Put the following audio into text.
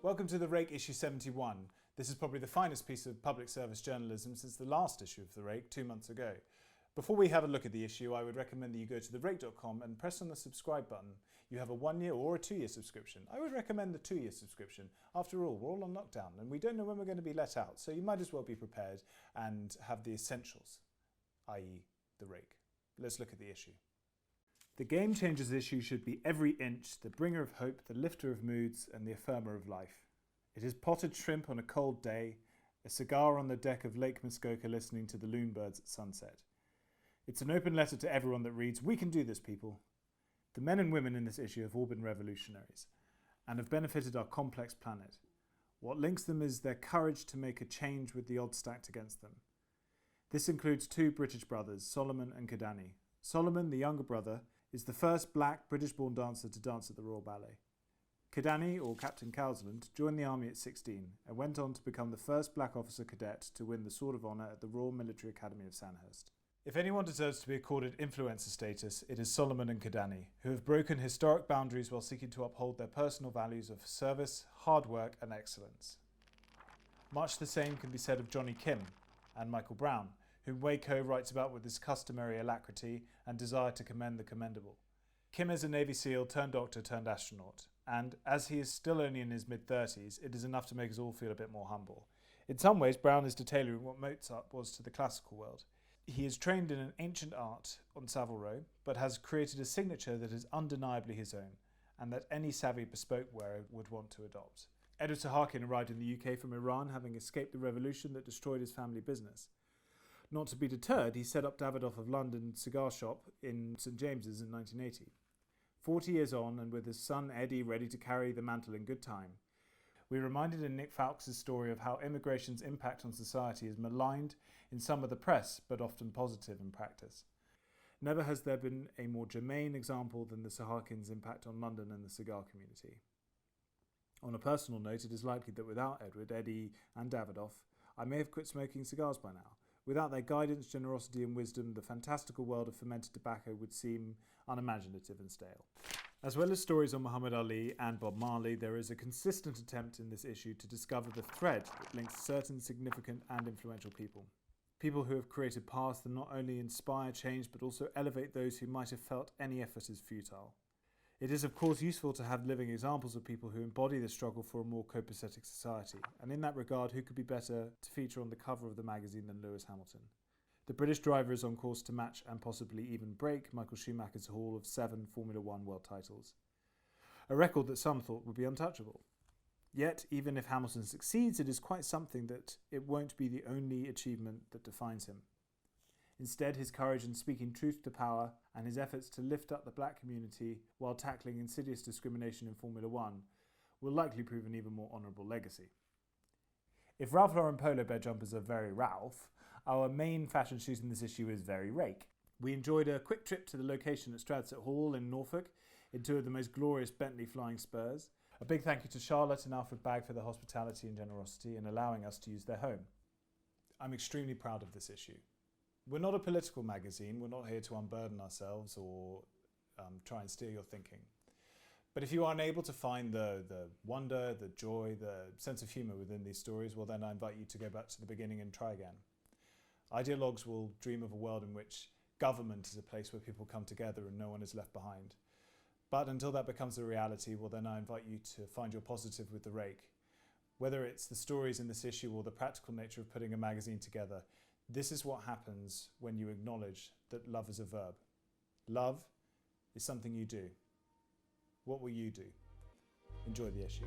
Welcome to the Rake issue 71. This is probably the finest piece of public service journalism since the last issue of the Rake 2 months ago. Before we have a look at the issue, I would recommend that you go to therake.com and press on the subscribe button. You have a 1 year or a 2 year subscription. I would recommend the 2 year subscription. After all, we're all on lockdown and we don't know when we're going to be let out, so you might as well be prepared and have the essentials, i.e. the Rake. Let's look at the issue. The Game Changers issue should be every inch, the bringer of hope, the lifter of moods, and the affirmer of life. It is potted shrimp on a cold day, a cigar on the deck of Lake Muskoka listening to the loon birds at sunset. It's an open letter to everyone that reads, "We can do this, people." The men and women in this issue have all been revolutionaries and have benefited our complex planet. What links them is their courage to make a change with the odds stacked against them. This includes two British brothers, Solomon and Kidane. Solomon, the younger brother, is the first black British-born dancer to dance at the Royal Ballet. Kidane, or Captain Cousland, joined the army at 16 and went on to become the first black officer cadet to win the Sword of Honour at the Royal Military Academy of Sandhurst. If anyone deserves to be accorded influencer status, it is Solomon and Kidane, who have broken historic boundaries while seeking to uphold their personal values of service, hard work and excellence. Much the same can be said of Jonny Kim and Michael Browne, whom Waco writes about with his customary alacrity and desire to commend the commendable. Kim is a Navy SEAL turned doctor turned astronaut, and as he is still only in his mid-30s, it is enough to make us all feel a bit more humble. In some ways, Browne is to tailoring what Mozart was to the classical world. He is trained in an ancient art on Savile Row, but has created a signature that is undeniably his own, and that any savvy bespoke wearer would want to adopt. Editor Sahakian arrived in the UK from Iran, having escaped the revolution that destroyed his family business. Not to be deterred, he set up Davidoff of London cigar shop in St James's in 1980. 40 years on, and with his son Eddie ready to carry the mantle in good time, we're reminded in Nick Fowlkes' story of how immigration's impact on society is maligned in some of the press, but often positive in practice. Never has there been a more germane example than the Sahakians' impact on London and the cigar community. On a personal note, it is likely that without Edward, Eddie and Davidoff, I may have quit smoking cigars by now. Without their guidance, generosity and wisdom, the fantastical world of fermented tobacco would seem unimaginative and stale. As well as stories on Muhammad Ali and Bob Marley, there is a consistent attempt in this issue to discover the thread that links certain significant and influential people. People who have created paths that not only inspire change but also elevate those who might have felt any effort is futile. It is of course useful to have living examples of people who embody the struggle for a more copacetic society, and in that regard, who could be better to feature on the cover of the magazine than Lewis Hamilton? The British driver is on course to match and possibly even break Michael Schumacher's haul of 7 Formula One world titles, a record that some thought would be untouchable. Yet, even if Hamilton succeeds, it is quite something that it won't be the only achievement that defines him. Instead, his courage in speaking truth to power and his efforts to lift up the black community while tackling insidious discrimination in Formula One will likely prove an even more honourable legacy. If Ralph Lauren polo bear jumpers are very Ralph, our main fashion shoot in this issue is very Rake. We enjoyed a quick trip to the location at Stratset Hall in Norfolk in two of the most glorious Bentley flying spurs. A big thank you to Charlotte and Alfred Bagg for their hospitality and generosity in allowing us to use their home. I'm extremely proud of this issue. We're not a political magazine, we're not here to unburden ourselves or try and steer your thinking. But if you are unable to find the wonder, the joy, the sense of humour within these stories, well then I invite you to go back to the beginning and try again. Ideologues will dream of a world in which government is a place where people come together and no one is left behind. But until that becomes a reality, well then I invite you to find your positive with the Rake. Whether it's the stories in this issue or the practical nature of putting a magazine together, this is what happens when you acknowledge that love is a verb. Love is something you do. What will you do? Enjoy the issue.